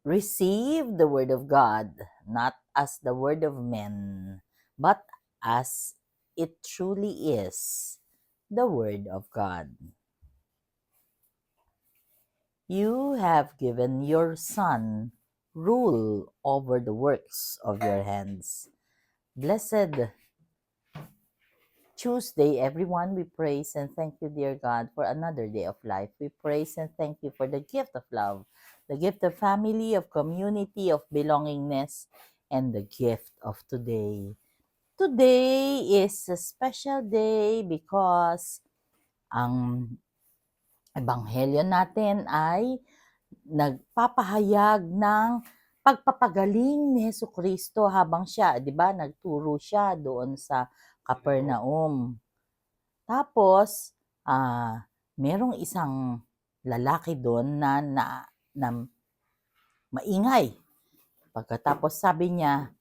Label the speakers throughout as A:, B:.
A: receive the word of God, not as the word of men, but as it truly is, the word of God. You have given your Son rule over the works of your hands. Blessed Tuesday, everyone. We praise and thank you, dear God, for another day of life. We praise and thank you for the gift of love, the gift of family, of community, of belongingness, and the gift of today. Today is a special day because ang ebanghelyo natin ay nagpapahayag ng pagpapagaling ni Jesucristo habang siya, 'di ba, nagturo siya doon sa Capernaum. Tapos, merong isang lalaki doon na maingay. Pagkatapos sabi niya,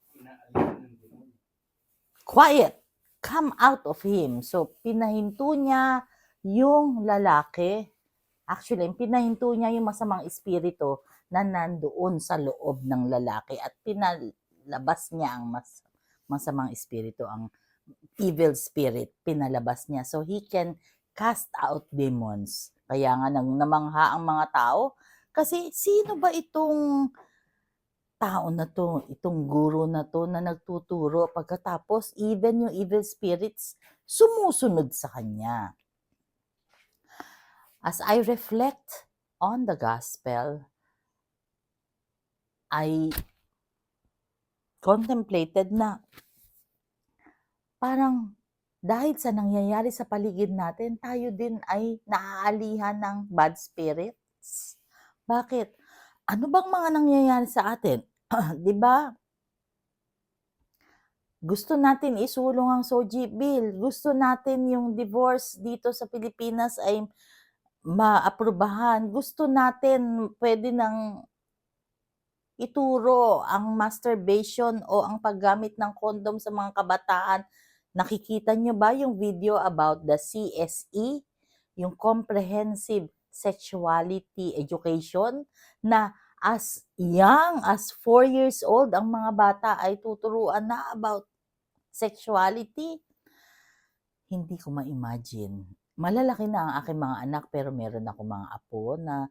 A: quiet, come out of him. So, pinahinto niya yung lalaki. Actually, pinahinto niya yung masamang espiritu na nandoon sa loob ng lalaki at pinalabas niya ang masamang espiritu, ang evil spirit, pinalabas niya. So, he can cast out demons. Kaya nga namangha ang mga tao kasi sino ba itong tao na to, itong guro na to na nagtuturo pagkatapos even yung evil spirits sumusunod sa kanya. As I reflect on the gospel, I contemplated na parang dahil sa nangyayari sa paligid natin, tayo din ay naaalihan ng bad spirits. Bakit? Ano bang mga nangyayari sa atin? 'Di ba? Gusto natin isulong ang SOGI bill. Gusto natin yung divorce dito sa Pilipinas ay maaprubahan. Gusto natin pwede nang ituro ang masturbation o ang paggamit ng kondom sa mga kabataan. Nakikita nyo ba yung video about the CSE, yung Comprehensive Sexuality Education, na as young as 4 years old, ang mga bata ay tuturuan na about sexuality? Hindi ko ma-imagine. Malalaki na ang aking mga anak pero meron ako mga apo na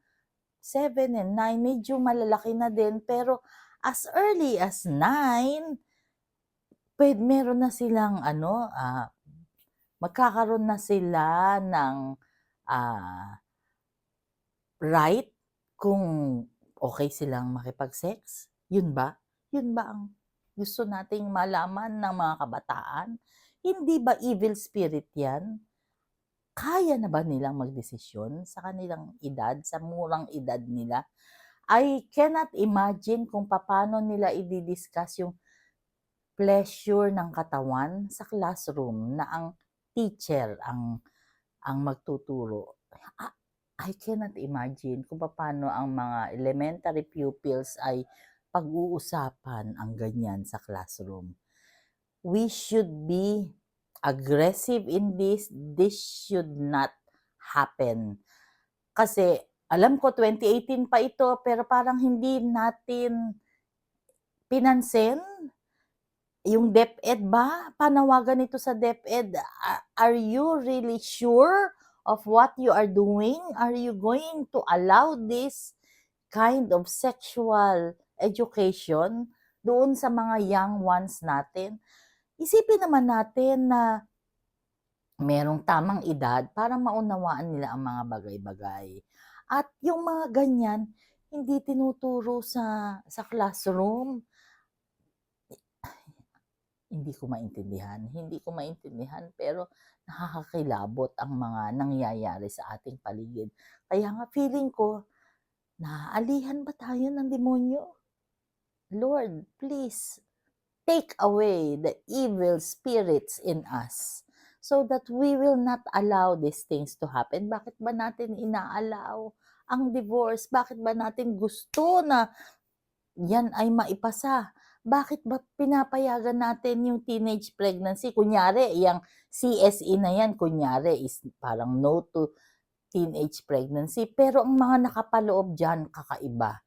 A: 7 and 9, medyo malalaki na din. Pero as early as 9, meron na silang magkakaroon na sila ng right kung okay silang makipag-sex. Yun ba? Yun ba ang gusto nating malaman ng mga kabataan? Hindi ba evil spirit yan? Kaya na ba nilang magdesisyon sa kanilang edad, sa murang edad nila? I cannot imagine kung paano nila i-discuss yung pleasure ng katawan sa classroom na ang teacher ang magtuturo. I cannot imagine kung paano ang mga elementary pupils ay pag-uusapan ang ganyan sa classroom. We should be aggressive in this. This should not happen. Kasi alam ko 2018 pa ito pero parang hindi natin pinansin. Yung DepEd ba? Panawagan ito sa DepEd. Are you really sure of what you are doing? Are you going to allow this kind of sexual education doon sa mga young ones natin? Isipin naman natin na merong tamang edad para maunawaan nila ang mga bagay-bagay. At yung mga ganyan, hindi tinuturo sa classroom. Hindi ko maintindihan pero nakakakilabot ang mga nangyayari sa ating paligid. Kaya nga feeling ko, naaalihan ba tayo ng demonyo? Lord, please, take away the evil spirits in us so that we will not allow these things to happen. Bakit ba natin inaalaw ang divorce? Bakit ba natin gusto na yan ay maipasa? Bakit ba pinapayagan natin yung teenage pregnancy? Kunyari, yung CSE na yan, kunyari, is parang no to teenage pregnancy. Pero ang mga nakapaloob dyan, kakaiba.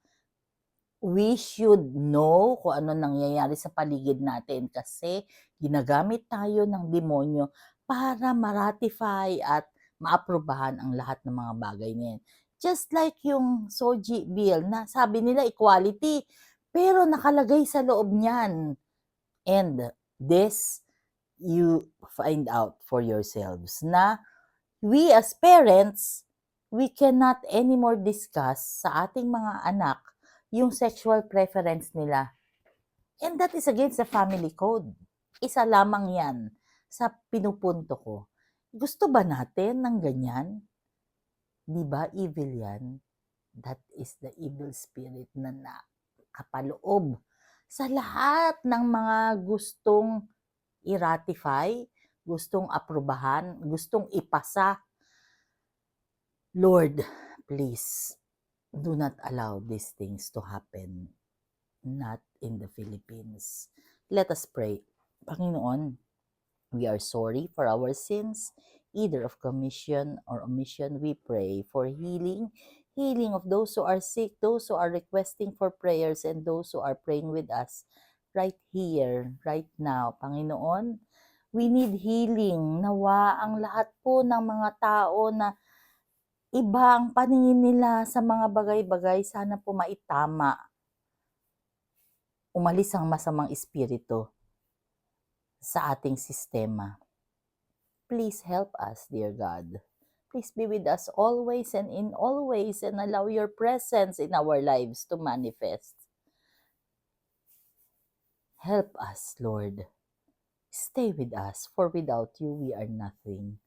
A: we should know kung ano nangyayari sa paligid natin kasi ginagamit tayo ng demonyo para ma-ratify at maaprubahan ang lahat ng mga bagay na yan. Just like yung SOGI bill na sabi nila equality, pero nakalagay sa loob niyan. And this, you find out for yourselves na we as parents, we cannot anymore discuss sa ating mga anak yung sexual preference nila. And that is against the family code. Isa lamang yan sa pinupunto ko. Gusto ba natin ng ganyan? Di ba evil yan? That is the evil spirit na nakapaloob sa lahat ng mga gustong i-ratify, gustong aprubahan, gustong ipasa. Lord, please, do not allow these things to happen, not in the Philippines. Let us pray. Panginoon, we are sorry for our sins, either of commission or omission. We pray for healing, healing of those who are sick, those who are requesting for prayers, and those who are praying with us right here, right now. Panginoon, we need healing. Nawa ang lahat po ng mga tao na iba ang paningin nila sa mga bagay-bagay, sana po maitama. Umalis ang masamang espiritu sa ating sistema. Please help us, dear God. Please be with us always and in all ways and allow your presence in our lives to manifest. Help us, Lord. Stay with us, for without you we are nothing.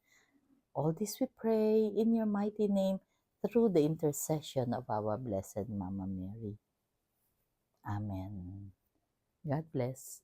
A: All this we pray in your mighty name through the intercession of our Blessed Mama Mary. Amen. God bless.